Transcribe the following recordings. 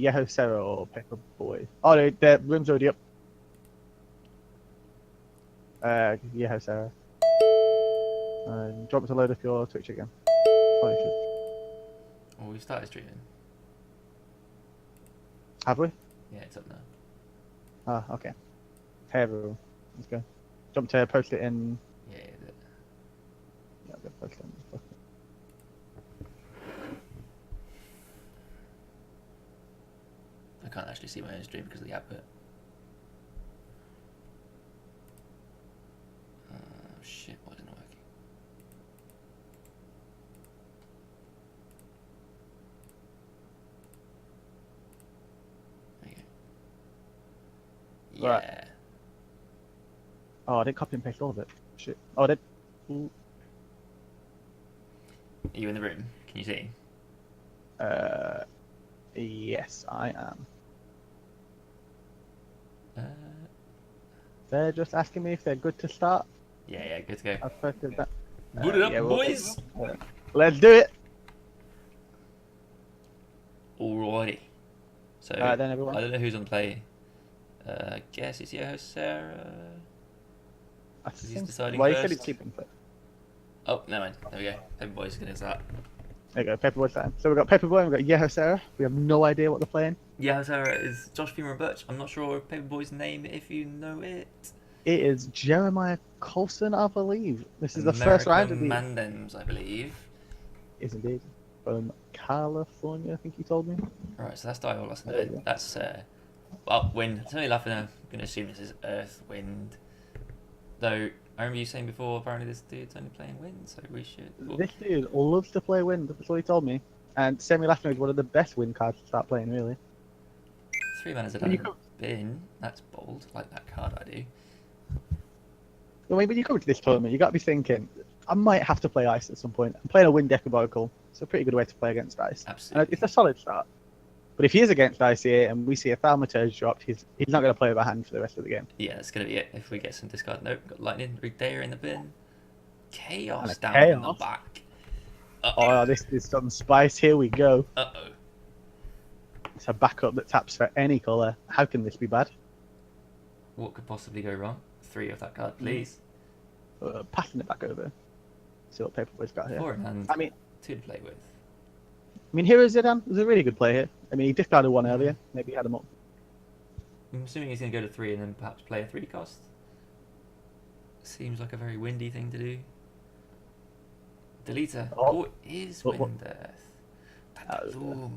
Yahoo Sarah or Pepper Boy. Oh, the room's already up. Yahoo Sarah. Do you want me to load up your Twitch again? Probably should. Oh, we've started streaming. Have we? Yeah, it's up now. Ah, okay. Hey everyone, let's go. Jump to post it in. Yeah, Yeah, go post it in. I can't actually see my own stream because of the advert. Oh shit, why isn't it working? There you go. Yeah. Right. Oh, I didn't copy and paste all of it. Shit. Oh, I did. Ooh. Are you in the room? Can you see? Yes, I am. Uh, They're just asking me if they're good to start. yeah, good to go. I've posted that. Boot it up, yeah, boys! Let's do it! Alrighty. So, Alright then, everyone. I don't know who's on play. Guess it's your host, Sarah. I He's think... deciding Well, you said first. it's sleeping. But... Oh, never mind. There we go. Everybody's gonna start. There you go, Paperboy time. So we've got Paperboy and we've got Yahoo Sarah. We have no idea what they're playing. Yeah, Sarah is Josh Femer and Birch. I'm not sure of Paperboy's name if you know it. It is Jeremiah Colson, I believe. This is the first round of the... Mandems, I believe. Is indeed. From California, I think he told me. Right, so that's dial. That's There you go. that's well, wind. It's only laughing. I'm gonna assume this is Earth wind. Though I remember you saying before, apparently this dude's only playing wind, so we should. Well, This dude loves to play wind. That's what he told me. And Semi Laughing is one of the best wind cards to start playing, really. 3 mana's a When you done bin. That's bold. Like that card I do. I mean, when you come to this tournament, you got to be thinking, I might have to play ice at some point. I'm playing a wind deck of Oracle. It's a pretty good way to play against ice. Absolutely. And it's a solid start. But if he is against ice here and we see a Thaumaturge dropped, he's not going to play with a hand for the rest of the game. Yeah, that's gonna be it. If we get some discard, nope. Got lightning, Rigdair in the bin. Chaos And a down in the Chaos. back. Oh, this is some spice. Here we go. Uh-oh. It's a backup that taps for any colour. How can this be bad? What could possibly go wrong? 3 of that card, please. Passing it back over. See what Paperboy's got here. 4 in hand. I mean, 2 to play with. Hero Zidane was a really good play here. I mean, he discarded one earlier. Maybe he had him up. I'm assuming he's going to go to 3 and then perhaps play a 3 cost. Seems like a very windy thing to do. Deleter. Oh. Oh, it is What- Wind Earth. Tatuma.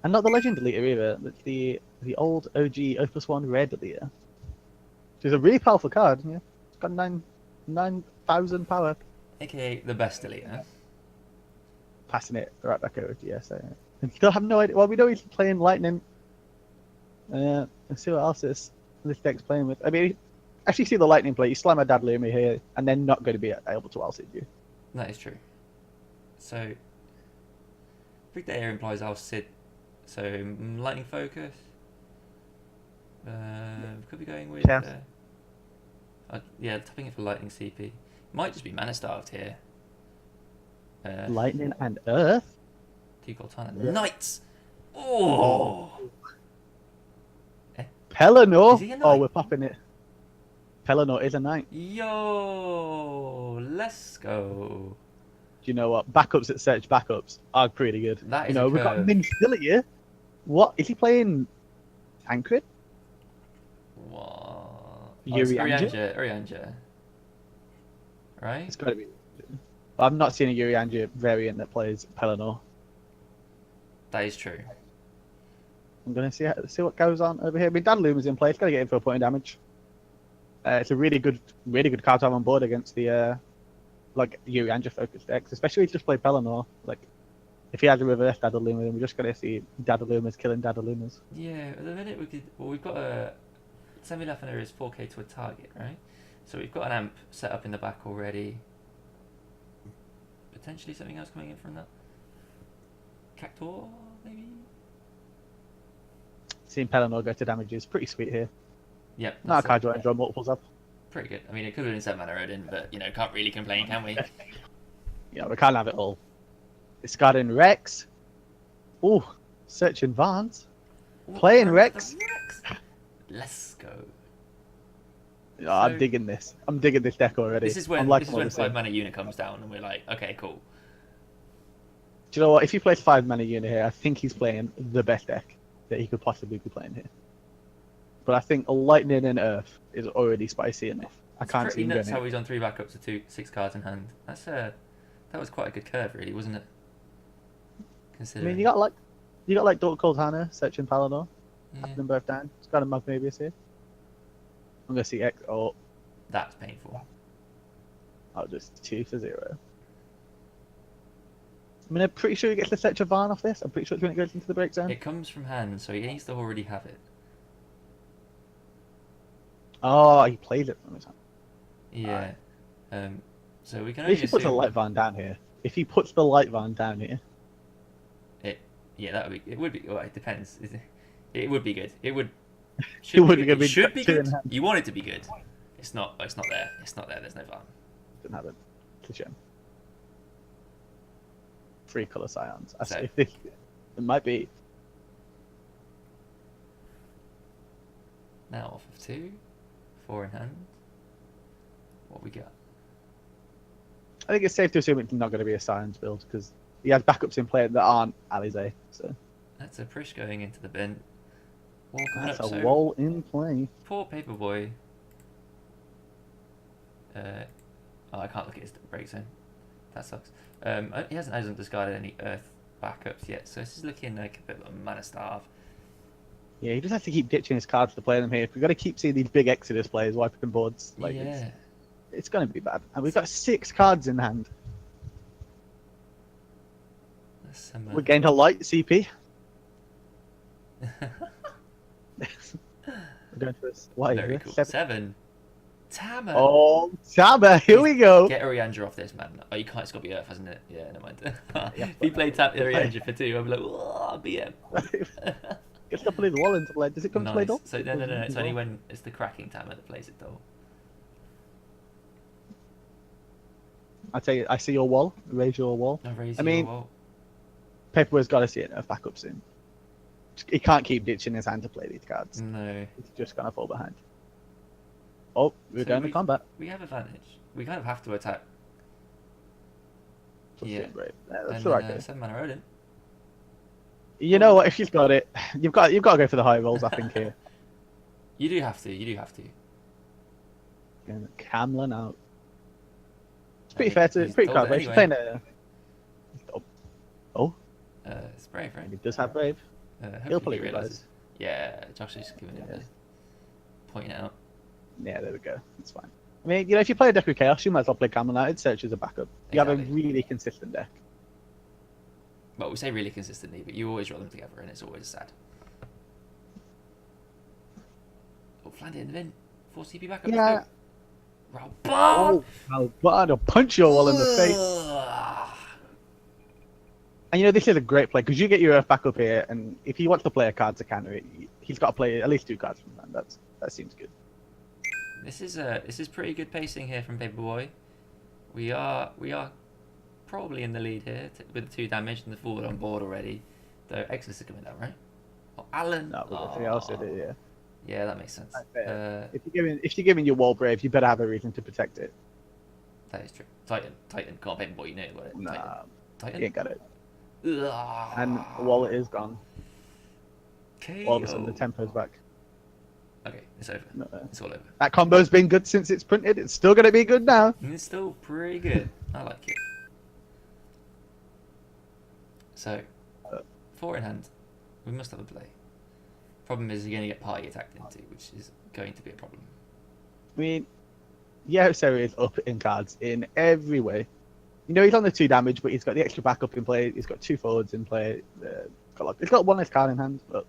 And not the Legend Deleter either. It's the old OG Opus 1 Rare Deleter. Which is a really powerful card. Yeah, it's got 9,000 power. AKA the best deleter. Passing it right back over to ESA. And still have no idea. Well, we know he's playing Lightning. Let's see what else this deck's playing with. I mean, actually see the Lightning play. You slam a Dadlumi here, and they're not going to be able to outsit you. That is true. So, Rigdair implies I'll sit. So, Lightning Focus. Could be going with. Yeah. Yeah, tapping it for Lightning CP. Might just be mana starved here. Lightning and Earth? 2 Cortana. Yeah. Knights! Oh! Pelennor? Is he a Oh, knight? we're popping it. Pelennor is a knight. Yo! Let's go. Do you know what? Backups at search backups are pretty good. That is You know, a we've got curve. Min still here. What? Is he playing Tancred? What? Urianger? Urianger. Right? It's got to be. I've not seen a Urianger variant that plays Pelennor. That is true. I'm going to see what goes on over here. I mean, Dadluma's in play. It's got to get in for a point of damage. It's a really good card to have on board against the like Urianger focused decks, especially if you just play Pelennor. Like, if he has a reverse Dadaluma, then we're just going to see Dadalumas killing Dadalumas. Yeah, at the minute we could. Well, we've got a. Semi-Lafiner is 4k to a target, right? So we've got an amp set up in the back already. Potentially something else coming in from that. Cactor, maybe? Seeing Pelennor go to damage is pretty sweet here. Yep. Not a that's card you want to draw multiples of. pretty good. I mean, it could have been 7 mana Odin, but, you know, can't really complain, can we? Yeah, we can't have it all. Discarding Rex. Ooh, Searching Vans. What, Playing and Rex. the Rex? Let's go. Oh, I'm digging this. I'm digging this deck already. This is when I'm liking what I'm seeing. 5-mana unit comes down, and we're like, okay, cool. Do you know what? If he plays 5-mana unit here, I think he's playing the best deck that he could possibly be playing here. But I think Lightning and Earth is already spicy enough. I can't see him going. That's how he's on 3 backups to 6 cards in hand. That was quite a good curve, really, wasn't it? I mean, you got like Dark Cold Hannah, Searching Palador, having them both down. It's got a Magnavius here. I'm gonna see X. Oh, that's painful. I'll just 2 for 0. I mean, I'm pretty sure he gets the Search of Varn off this. I'm pretty sure it's when it goes into the break zone. It comes from hand, so he needs to already have it. Oh, he plays it from his hand. Yeah. So we can. If he puts a Light Varn down here, Yeah, that would be. It would be. Well, it depends. It would be good. It would. It would be good. It should be good. You want it to be good. It's not. It's not there. It's not there. There's no Varn. Didn't have it. It's a shame. 3 color Scions. So, It might be. Now off of 2, 4 in hand. What we got? I think it's safe to assume it's not going to be a Scions build because he has backups in play that aren't Alize. So That's a Prish going into the bin. Wall coming that's up, a wall in play. Poor Paperboy. I can't look at his break zone. That sucks. He hasn't discarded any Earth backups yet, so this is looking like a bit of a mana starve. Yeah, he just has to keep ditching his cards to play them here. We've got to keep seeing these big Exodus players wiping boards. Like Yeah. it's going to be bad. And we've got 6 cards in hand. We're getting a light CP. We're going to this. What is Very this? cool. 7. Tama. Oh, Tama, here we go. Get Oriandra off this, man. Oh, you can't. It's got to be Earth, hasn't it? Yeah, never mind. If he played Oriandra for 2, I'd be like, oh, BM. Gets to play the wall into play. Does it come to play Nice. though? So no. It's only when it's the cracking Tama that plays it though. I tell you, I see your wall. Raise your wall. I mean, Paperboy's got to see it back up soon. He can't keep ditching his hand to play these cards. No. He's just gonna fall behind. Oh, we're going to combat. We have advantage. We kind of have to attack. Yeah. That's all right. 7 mana Odin. You know what? If you've got it, you've got to go for the high rolls. I think here. You do have to. And Camlin out. It's pretty fair to. It's pretty told card. it He's anyway. playing a. Oh. It's brave, right? He does have brave. He'll probably realize. Yeah, Josh is giving it pointing it out. Yeah, there we go. That's fine. I mean, if you play a deck with Chaos, you might as well play Camlin out. It search as a backup. You have a really consistent deck. Well, we say really consistently, but you always roll them together, and it's always sad. Oh, flank it in the bin. 4 CP backup. Yeah. Oh, I'll punch your wall in the face. And this is a great play because you get your Earth back up here, and if he wants to play a card to counter it, he's got to play at least 2 cards from hand. That seems good. This is pretty good pacing here from Paperboy. We are probably in the lead here with the 2 damage and the forward on board already. Though Exodus is coming down, right? Oh, Alan. No, but else did it, yeah. Yeah, that makes sense. If you're giving your wall brave, you better have a reason to protect it. That is true. Titan, come on, Paperboy, you know what it. Nah, Titan. you ain't got it. Ugh. And the wallet is gone. KO. All of a sudden, the tempo's back. Okay, it's over. No, It's all over. that combo's been good since it's printed. It's still gonna be good now. It's still pretty good. I like it. So, 4 in hand. We must have a play. Problem is, you're going to get party attacked into, which is going to be a problem. I mean, yeah, so is up in cards in every way. He's on the 2 damage, but he's got the extra backup in play. He's got 2 forwards in play. He's got 1 less card in hand, but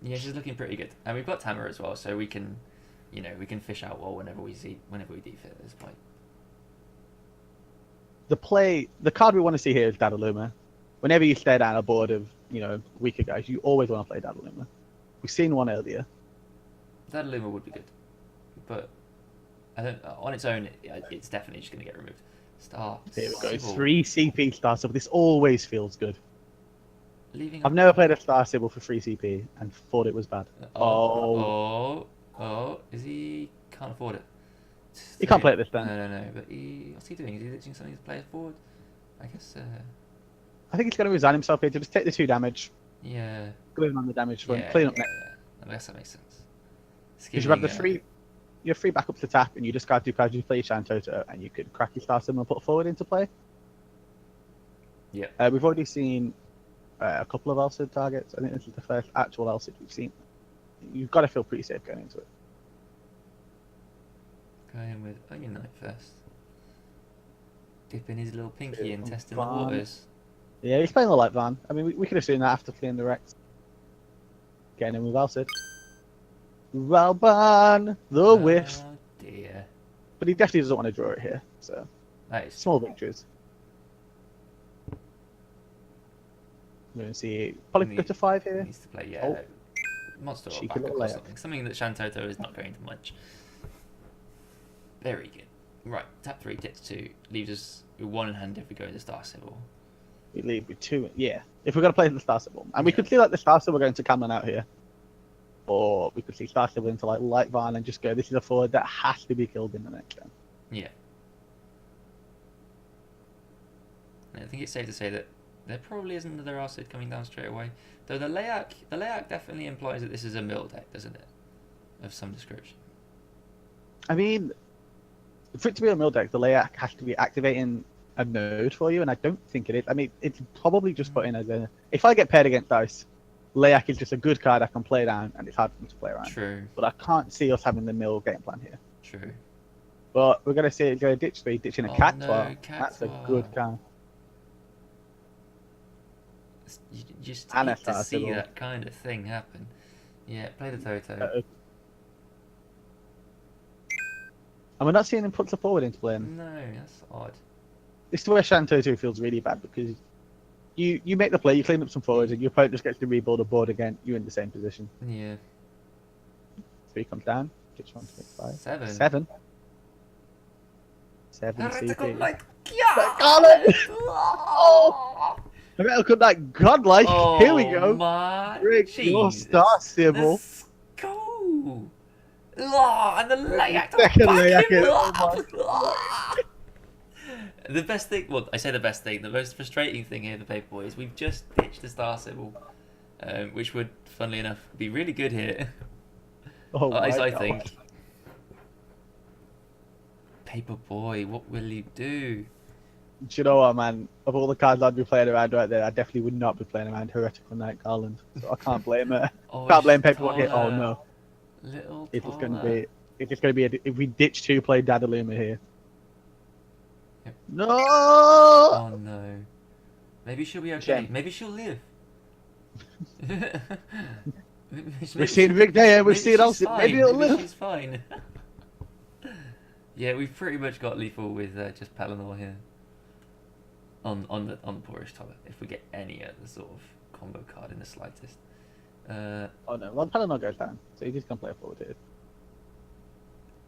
Yeah, she's looking pretty good, and we've got Tama as well, so we can, we can fish out wall whenever we see fit at this point. the card we want to see here is Dadaluma. Whenever you stare down a board of weaker guys, you always want to play Dadaluma. We've seen one earlier. Dadaluma would be good, but I don't. On its own, it's definitely just going to get removed. Star. Here we go. Sybil. 3 CP Star Sybil. This always feels good. Leaving. I've never played a Star Sybil for 3 CP and thought it was bad. Is he can't afford it? He can't play it this turn. No. But what's he doing? Is he ditching something to play it forward? I guess. I think he's going to resign himself here to just take the 2 damage. Yeah. Go in on the damage front, clean up next. I guess that makes sense. Because you have the 3, you have 3 backups to tap, and you discard 2 cards, you play your Shantoto, and you could crack your Star Sybil and put forward into play. Yeah. We've already seen a couple of Elsid targets. I think this is the first actual Elsid we've seen. You've got to feel pretty safe going into it. Going with Onion Knight first. Dipping his little pinky and testing the waters. Yeah, he's playing the Light Van. I mean, we could have seen that after clearing the Rex. Getting in with Elsid. Ralban, the whiff. Oh dear. But he definitely doesn't want to draw it here, so That is small victories. We're going to see probably go to 5 here. Needs to play, monster or Cheeky backup little or layup. something that Shantoto is not going to much. Very good. Right, tap 3, ditch 2, leaves us with 1 in hand if we go into Star Sybil. We leave with 2. Yeah, if we're going to play the Star Sybil. And we could see like the Star Sybil going to Camlin out here. Or we could see Star Sybil into like Light Van and just go, this is a forward that has to be killed in the next turn. Yeah. And I think it's safe to say that there probably isn't another Acid coming down straight away. Though the layout definitely implies that this is a mill deck, doesn't it? Of some description. I mean, for it to be a mill deck, the layout has to be activating a node for you, and I don't think it is. I mean, it's probably just put in as a... If I get paired against Dice, Layak is just a good card I can play down, and it's hard for me to play around. True. But I can't see us having the mill game plan here. True. But we're going to see it go ditch 3, ditching a Cactuar. No, That's a good card. You just And hate to a see Sybil. that kind of thing happen. Yeah, play the Toto. And we're not seeing him put the forward into play. No, that's odd. This is where Shantoto feels really bad, because you make the play, you clean up some forwards, and your opponent just gets to rebuild a board again. You're in the same position. Yeah. 3 comes down. Ditch 1 to make 5. 7. 7. 7 Heretical CP. Knight. Garland! Oh! Heretical Knight Godlike. Oh, Here we go. My Break your Star Sybil. Let's go. Oh, and the layout. Second layout. The best thing, well, I say the best thing, the most frustrating thing here for Paperboy is we've just ditched the Star Sybil, which would, funnily enough, be really good here. Oh, As my I God. think. Paperboy, what will you do? Do you know what, man? Of all the cards I'd be playing around right there, I definitely would not be playing around Heretical Knight Garland. So I can't blame it. Oh, Can't blame it's Paperboy here. Oh taller. no. Little It's just going to taller. be. It's just going to be. If we ditch 2, play Dadaluma here. Yep. No. Oh no. Maybe she'll be okay. Shame. Maybe she'll live. We've seen Rick there. We've seen she's Elsie. fine. Maybe it'll live. She's fine. Yeah, we've pretty much got lethal with just Pelennor here. On the Poorish Tower, if we get any other sort of combo card in the slightest. Oh no. Well, Pelennor goes down, so he's just going to play forward here.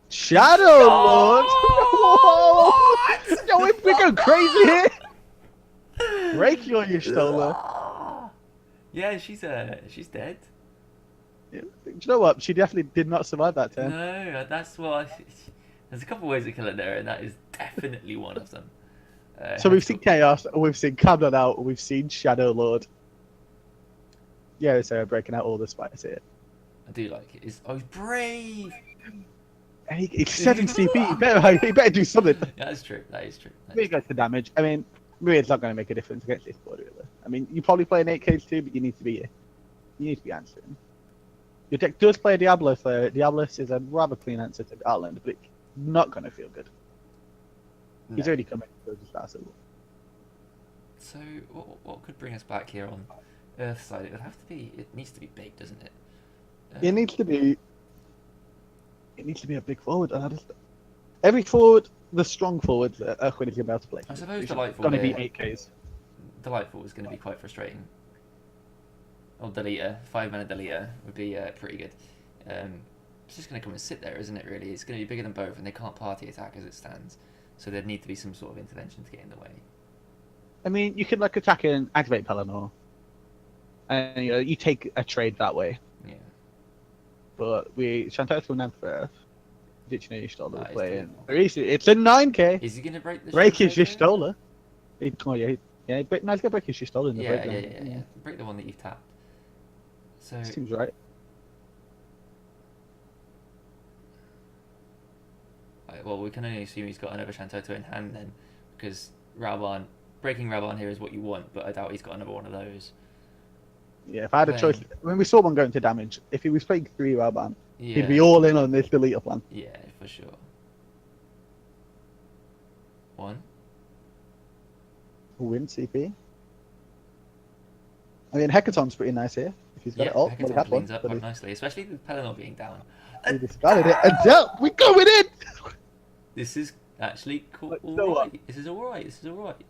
Shadow Lord. Oh, Yo, we're going crazy here. Break your Y'shtola. Yeah, she's dead. Do you know what? She definitely did not survive that turn. No, that's what. There's a couple ways to kill it there, and that is definitely one of them. So we've seen Chaos, we've seen Camden out, we've seen Shadow Lord. Yeah, so breaking out all the spice here. I do like it. He's brave. And it's 7 CP. He better do something. Yeah, that's true. That is true. Really goes to damage. I mean, really, it's not going to make a difference against this board, really. I mean, you probably play an 8K too, but you need to be answering. Your deck does play a Diablo Slayer. Diablos is a rather clean answer to Garland, but it's not going to feel good. No. He's already coming to the Star Sybil. So what could bring us back here on Earthside? It would have to be. It needs to be big, doesn't it? It needs to be. It needs to be a big forward. And every forward, the strong forwards that Earthquake is about to play. I suppose It's Delightful going to be here. 8Ks. Delightful is going to be quite frustrating. Or Deleter, 5-mana Deleter would be pretty good. It's just going to come and sit there, isn't it? Really, it's going to be bigger than both, and they can't party attack as it stands. So there'd need to be some sort of intervention to get in the way. I mean, you could like attack and activate Pelennor, and you take a trade that way. Yeah. But we Shantato and Nemphith, Dictionary Stoller That is playing. doable. It's a 9k. Is he going to break the Break his Shantato? Stoller. Oh yeah, yeah. No, he's gonna break his Stoller in the Yeah, breakdown. yeah. Break the one that you've tapped. So Seems right. well, we can only assume he's got another Shantoto in hand then, because breaking Raban here is what you want, but I doubt he's got another one of those. Yeah, if I had a choice, when we saw one going to damage, if he was playing 3 Raban, Yeah. he'd be all in on this deleter plan. Yeah, for sure. 1. Win CP. I mean, Hecaton's pretty nice here. If he's got it all, well, he Hecaton had one. cleans up But quite nicely, especially with Pelennor being down. he discarded it. And we're going in! This is actually cool. Like, so what? Alright. This is alright.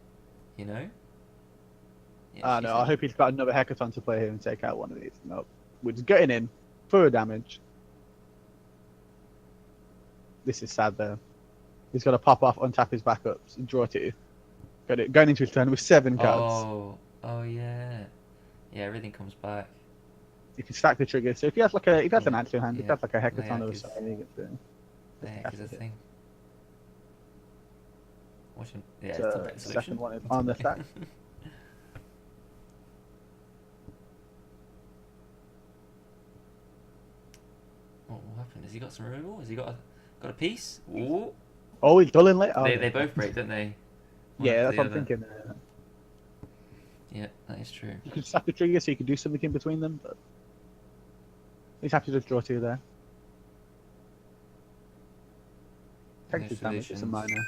You know? Ah, no, I hope he's got another Hecaton to play here and take out one of these. Nope. We're just getting in for damage. This is sad, though. He's got to pop off, untap his backups, and draw 2. Got it. Going into his turn with 7 cards. Oh yeah. Yeah, everything comes back. You can stack the triggers. So if he has like if he has an answer hand, if he Yeah. has like a Hecaton Layak or is- something, he gets it. The heck is a thing. Watch him. Yeah, So, it's a better solution. second one is on the stack. What will happen? Has he got some removal? Has he got a piece? Ooh. Oh, he's dulling late. Oh, They both break, don't they? One yeah, after that's the what I'm other. thinking. Yeah, that is true. You could stack the trigger so you could do something in between them, but he's happy to just draw 2 there. Technical damage, it's a solutions. minor.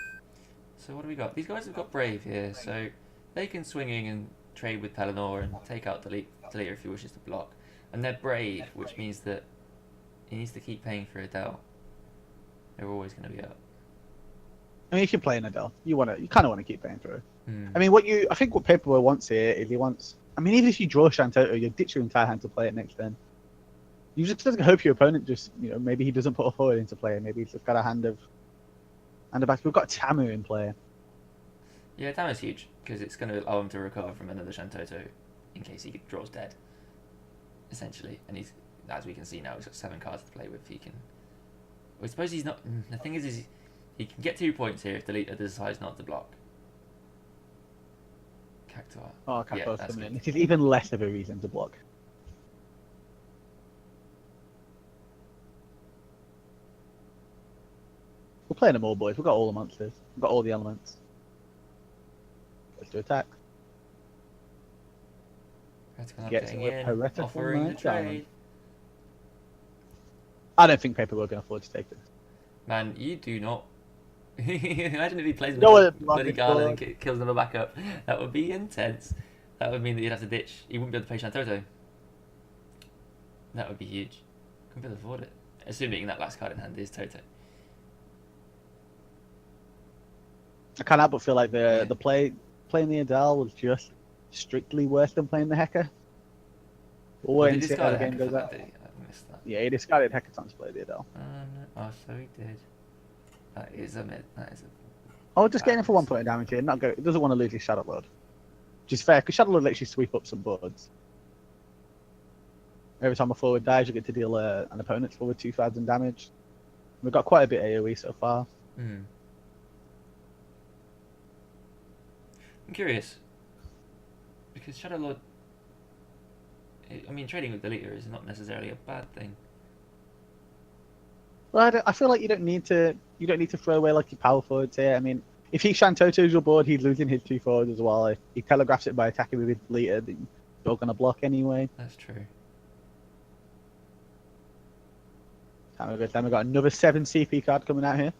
So what do we got? These guys have got Brave here, so they can swing in and trade with Pelennor and take out Deleter if he wishes to block. And they're Brave, which means that he needs to keep paying for Adele. They're always going to be up. I mean, if you're playing Adele, you kind of want to keep paying for it. Hmm. I mean, I think what Paperboy wants here is he wants. I mean, even if you draw Shantoto, you ditch your entire hand to play it next turn. You just hope your opponent just, maybe he doesn't put a forward into play. Maybe he's just got a hand of back. We've got Tamu in play. Yeah, damage huge, because it's going to allow him to recover from another Shantoto in case he draws dead, essentially. And he's, as we can see now, he's got 7 cards to play with. He can. Well, I suppose he's not. The thing is he can get 2 points here if Deleter decides not to block. Cactuar. Oh, Cactuar's that's coming in. good. This is even less of a reason to block. We're playing them all, boys. We've got all the monsters. We've got all the elements. Let's do attack. Heretical Gets getting with in, Heretical offering the Knight Diamond. trade. I don't think Paperboy can afford to take this. Man, you do not. Imagine if he plays No, another it- bloody it's Garland and like- kills another backup. That would be intense. That would mean that you'd have to ditch. You wouldn't be able to play Shantoto. That would be huge. Couldn't be able to afford it. Assuming that last card in hand is Toto. I can't help but feel like the playing the Adele was just strictly worse than playing the Hecker. We'll wait Did and he see how discard the a game Hecker goes for out. that, did he? I missed that. Yeah, he discarded Hecaton to play the Adele. Oh, so he did. That is a mid. That is a. Oh, just getting in for 1 point of damage here. It doesn't want to lose his Shadow Lord. Which is fair, because Shadow Lord lets you sweep up some boards. Every time a forward dies, you get to deal an opponent's forward 2,000 damage. We've got quite a bit AoE so far. Hmm. I'm curious. Because Shadow Lord. I mean, trading with Deleter is not necessarily a bad thing. Well, I feel like you don't need to throw away like your power forwards here. I mean, if he Shantoto's your board, he's losing his 2 forwards as well. If he telegraphs it by attacking with his Deleter, then you're going to block anyway. That's true. Time goes down. We've got another 7 CP card coming out here.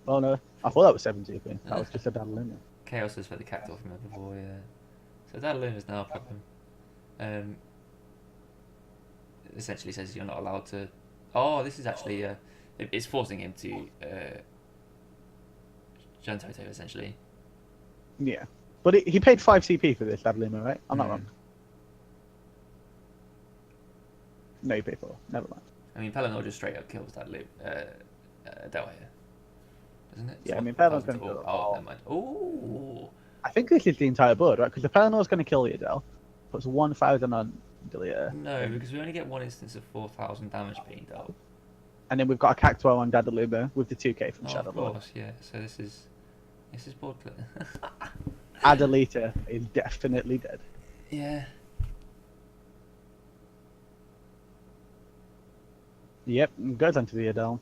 Oh no, I thought that was 7 CP. That was just a bad limit. Chaos is for the Cactuar from before, yeah. So that alone is now a problem. Essentially says you're not allowed to. Oh, this is actually it's forcing him to Jantoto essentially. Yeah, but he paid 5 CP for this Adlima, right? I'm not wrong. No, you paid 4. Never mind. I mean, Pelennor just straight up kills that loop. Adele here. isn't it? Yeah, I mean, 12,000 Pelennor going to to kill all. Oh, never mind. Oh, I think this is the entire board, right? Because the Pelennor is going to kill the Adele. Puts 1,000 on Delia. no, because we only get one instance of 4,000 damage being dealt. And then we've got a Cactuar on Daddaluma with the 2k from Oh, Shadow of Lord. course, yeah. So this is board clear. Adelita is definitely dead. Yeah. Yep, goes onto the Adele.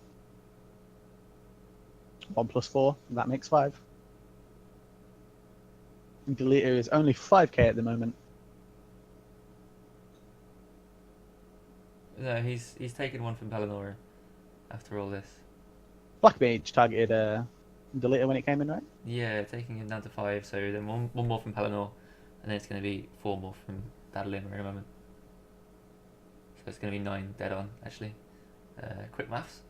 1 + 4, that makes 5. Deleter is only 5k at the moment. No, he's taken one from Pelennor after all this. Black Mage targeted Deleter when it came in, right? Yeah, taking him down to 5, so then one more from Pelennor, and then it's going to be 4 more from Daddaluma in a moment. So it's going to be 9 dead on, actually. Quick maths.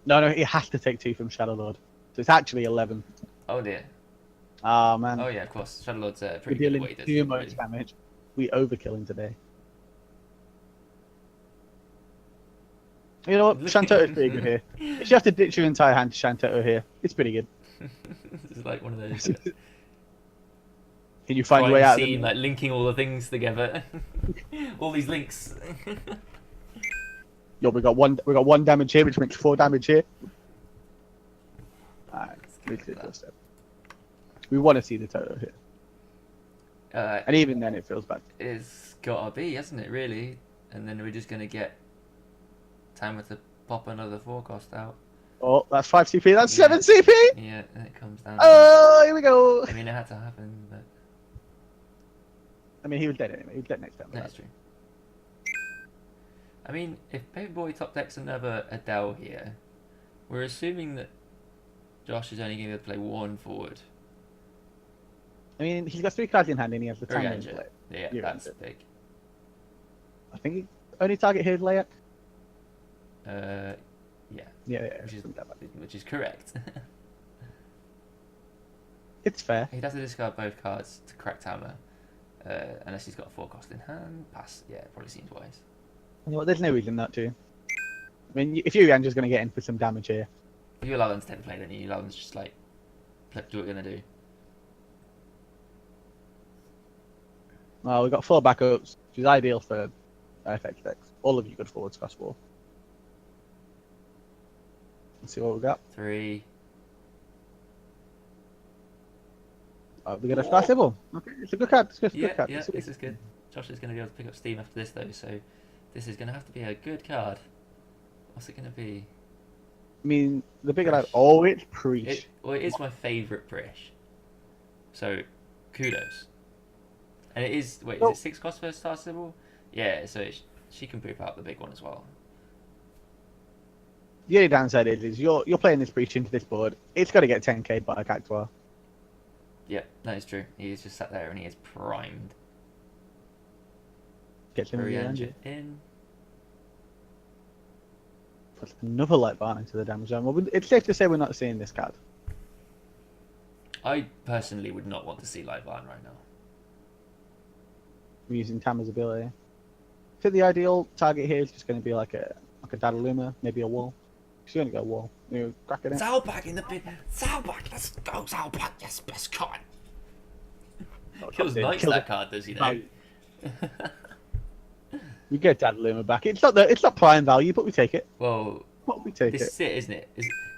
No, he has to take 2 from Shadow Lord. So it's actually 11. Oh dear. Oh, man. Oh yeah, of course. Shadow Lord's We're pretty good at dealing what he does. too much Really. damage. We overkilling today. You know what? Shantoto's pretty good here. If you have to ditch your entire hand to Shantoto here, it's pretty good. This is like one of those Can you find your way crime out of scene, them? like linking all the things together. All these links. Yo, we got one damage here, which makes 4 damage here. Alright, we want to see the Toto here. And even then, it feels bad. It's gotta be, hasn't it, really? And then we're just gonna get time to pop another forecast out. Oh, that's 5 CP. That's Yeah. 7 CP. Yeah, and it comes down. Oh, here we go. I mean, it had to happen, but I mean, he was dead anyway. He was dead next time. that's true. I mean, if Paperboy top decks another Adele here, we're assuming that Josh is only going to be able to play 1 forward. I mean, he's got 3 cards in hand and he has the time to play. Yeah, You're that's right. big. I think he only target here is Layak. Yeah. Yeah, Which is correct. it's fair. He'd have to discard both cards to crack Hammer, unless he's got a forecast in hand. Pass. Yeah, it probably seems wise. You know what? There's no reason not to. I mean, if you're just going to get in for some damage here. If you allow them to template, then you allow them to just like do what you're gonna do. Well, we've got 4 backups, which is ideal for FX decks. All of you good forwards cost 4. Let's see what we got. 3. Oh, we got a Star Sybil. Okay, it's a good card. It's a good card. Yeah, this is good. Josh is going to be able to pick up steam after this though, so this is going to have to be a good card. What's it going to be? I mean, the bigger Prish. lad. Oh, it's Preach. It is my favourite Prish. So, kudos. And it is. Wait, is it 6 cost for a Star Sybil? Yeah, so she can poop out the big one as well. The only downside is you're playing this Preach into this board. It's got to get 10k by a Cactuar. Yeah, that is true. He is just sat there and he is primed. Gets him in. Puts another light bar into the damage zone. Well, it's safe to say we're not seeing this card. I personally would not want to see Light Barn right now. We're using Tama's ability. I think the ideal target here is just going to be like a Daddaluma, maybe a wall. She's going to go wall. You crack it in. Zalbag in the pit. Zalbag, let's go, Zalbag. Yes, best card. Kills nice that card, does he? Know? We get Daddaluma back. It's not prime value, but we take it. Well, we take this it. is it, isn't it?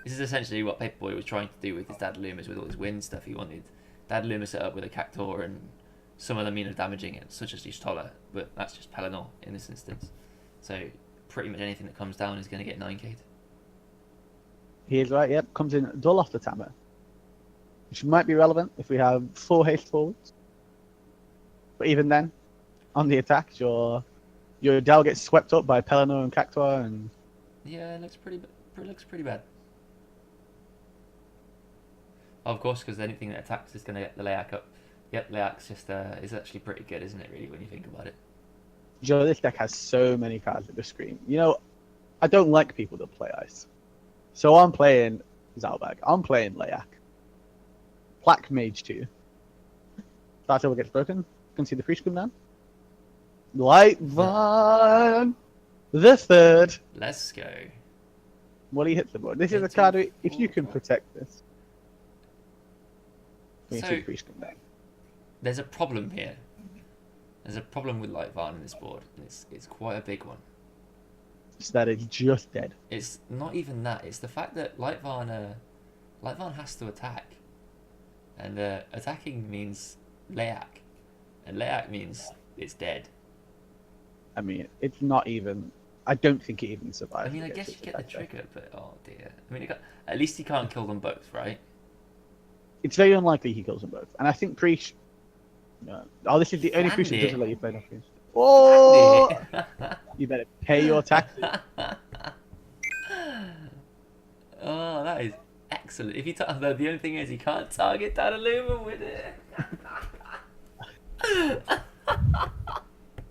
This is essentially what Paperboy was trying to do with his Daddaluma, with all his wind stuff. He wanted Daddaluma set up with a Cactuar and some other mean of damaging it, such as Stoller, but that's just Pelennor in this instance. So pretty much anything that comes down is going to get 9k'd. He is right, yep. Comes in dull off the Tama. Which might be relevant if we have 4 haste forwards. But even then, on the attack, your Dell gets swept up by Pelennor and Cactuar, and yeah, it looks pretty bad. Of course, because anything that attacks is going to get the Layak up. Yep, Layak's just is actually pretty good, isn't it? Really, when you think about it. Joe, this deck has so many cards that just scream. You know, I don't like people that play ice, so I'm playing Zalbag. I'm playing Layak. Black Mage 2. Star Silver gets broken. Can see the Freeze come down. Light Van the third. Let's go. Well, he hits the board. This is a Into card if you four. can protect this. We So- see the priest come down. There's a problem here. There's a problem with Light Varn in this board, and it's quite a big one. So that it's just dead. It's not even that. It's the fact that Light Varn has to attack, and attacking means Leak, and Leak means it's dead. I mean, it's not even. I don't think it even survives. I mean, I against guess you its get the attacker. trigger, but oh dear. I mean, at least he can't kill them both, right? It's very unlikely he kills them both, and I think priest. No. Oh, this is the only priest that Flandy. doesn't let you play off priest. Oh! Flandy. You better pay your taxes. Oh, that is excellent. If you the only thing is you can't target Dadaluma with it.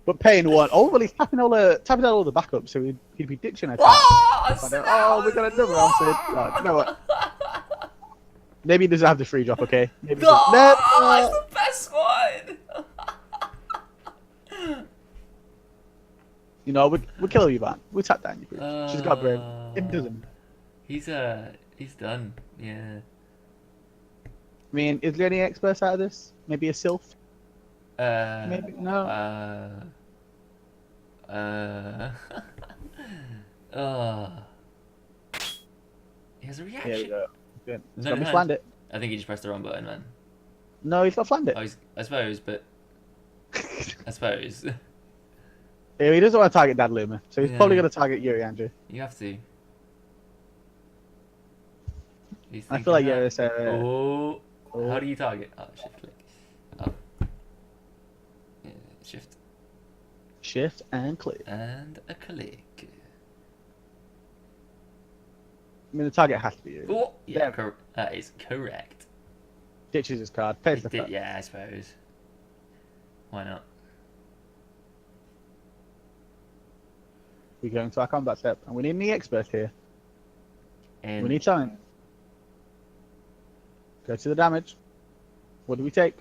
But paying one. Oh, well, he's tapping out all the backups, so he'd be ditching a attack. Oh, we got another answer. Oh, you know what? Maybe he doesn't have the free drop, okay? Maybe No, no. it's the best one. You know, we'll kill you, man. We'll tap down your priest. She's got brave. It doesn't. He's done. Yeah. I mean, is there any experts out of this? Maybe a sylph? Maybe no. He has a Here we reaction. go. Good. He's No, got me no. flaned it. I think he just pressed the wrong button, man. No, he's not flaned it. Oh, I suppose, but I suppose Yeah, he doesn't want to target Dad Luma, so he's Yeah. probably going to target Yuri Andrew. you have to. He's I feel like thinking Yuri's that. Oh, how do you target? Oh, shift click. Oh. Yeah, shift shift and click. and a click. I mean, the target has to be Yuri. Oh, yeah, There. that is correct. Ditches his card, pays the It did, card. yeah, I suppose. Why not? We go into our combat step, and we need any expert here. And We need time. Go to the damage. What do we take?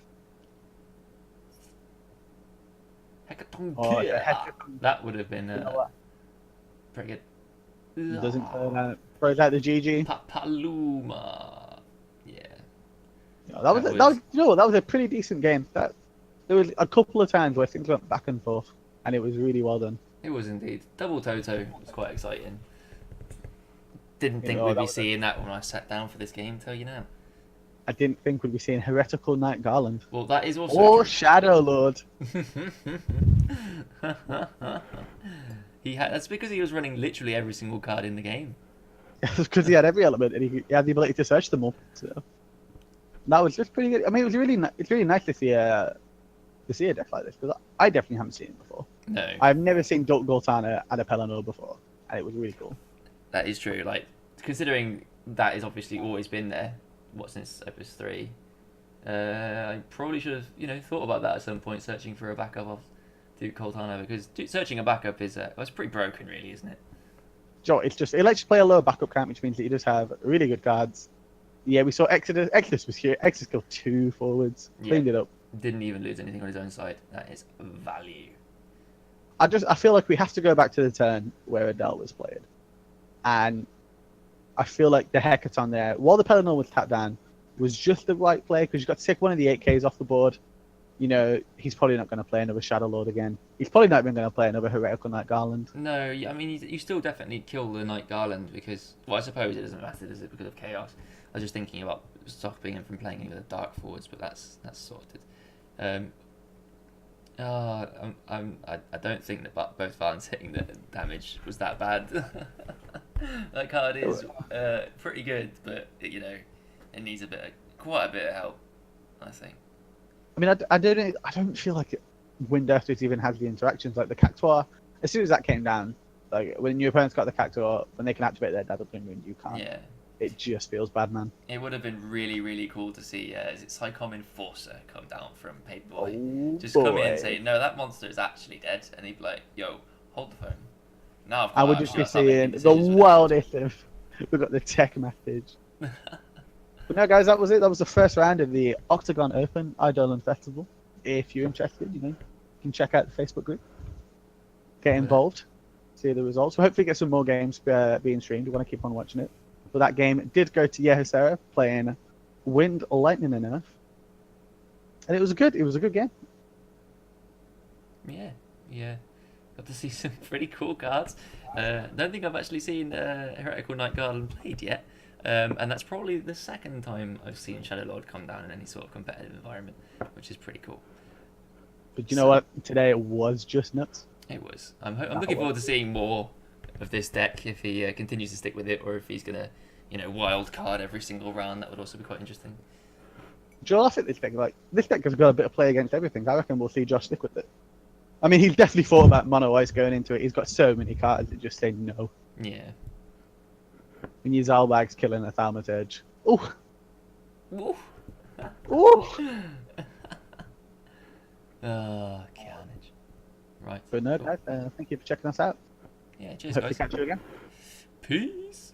Hecaton Oh, Gear. the Hecaton. That would have been You know what? pretty good. It doesn't turn out. Throws out the GG. Paluma. Yeah. No, that was you know what? That was a pretty decent game. There was a couple of times where things went back and forth, and it was really well done. It was indeed. Double Toto was quite exciting. Didn't think know, we'd that be was seeing that when I sat down for this game, tell you now. I didn't think we'd be seeing Heretical Knight Garland. Well, that is also Oh, true. Shadow Lord. That's because he was running literally every single card in the game. Because he had every element, and he had the ability to search them all. So that was just pretty good. I mean, it's really nice to see a deck like this, because I definitely haven't seen it before. No, I've never seen Goltana and a Pelennor before, and it was really cool. that is true. Like, considering that has obviously always been there, since Opus 3, I probably should have, thought about that at some point, searching for a backup of Duke Coltana, because searching a backup is it's pretty broken, really, isn't it? Joe, it lets you play a low backup count, which means that you just have really good cards. Yeah, we saw Exodus. Exodus was here. Exodus killed 2 forwards, cleaned it up. Didn't even lose anything on his own side. That is value. I feel like we have to go back to the turn where Adele was played, and I feel like the Hecaton there, while the Pelennor was tapped down, was just the right play, because you got to take one of the 8Ks off the board. He's probably not going to play another Shadow Lord again. He's probably not even going to play another Heretical Knight Garland. No, I mean, you still definitely kill the Knight Garland because, well, I suppose it doesn't matter, does it, because of Chaos. I was just thinking about stopping him from playing any of the Dark forwards, but that's sorted. I don't think that both Varns hitting the damage was that bad. That card is pretty good, but it needs quite a bit of help, I think. I mean, I don't feel like Wind Earthers even has the interactions like the Cactuar. As soon as that came down, like when your opponent's got the Cactuar, when they can activate their Dazzle Wind, you can't. Yeah. It just feels bad, man. It would have been really, really cool to see, is it Psycom Enforcer come down from Paperboy? Oh, Just come in boy. and say, no, that monster is actually dead. And he'd be like, yo, hold the phone. Now I've got I would to just be start making seeing the decisions with it. wildest of. We've got the tech message. But no, guys, that was it. That was the first round of the Octagon Open Eidolon Festival. If you're interested, you can check out the Facebook group. Get involved. see the results. We'll hopefully get some more games being streamed. We want to keep on watching it. But that game did go to Yehosera playing Wind, Lightning, and Earth, and it was a good game. Yeah. Got to see some pretty cool cards. Don't think I've actually seen Heretical Night Guardian played yet. And that's probably the second time I've seen Shadow Lord come down in any sort of competitive environment, which is pretty cool. But you know what? Today it was just nuts. It was. I'm looking forward to seeing more of this deck if he continues to stick with it, or if he's gonna, wild card every single round. That would also be quite interesting. Joel, I think this deck has got a bit of play against everything. I reckon we'll see Josh stick with it. I mean, he's definitely thought about mono ice going into it. He's got so many cards that just say no. Yeah. And your Zalbag's killing a Thaumaturge. Ooh. Ooh. Ooh. Carnage. Right. But no, cool. guys, thank you for checking us out. Yeah, cheers, Hope to guys. catch you again. Peace.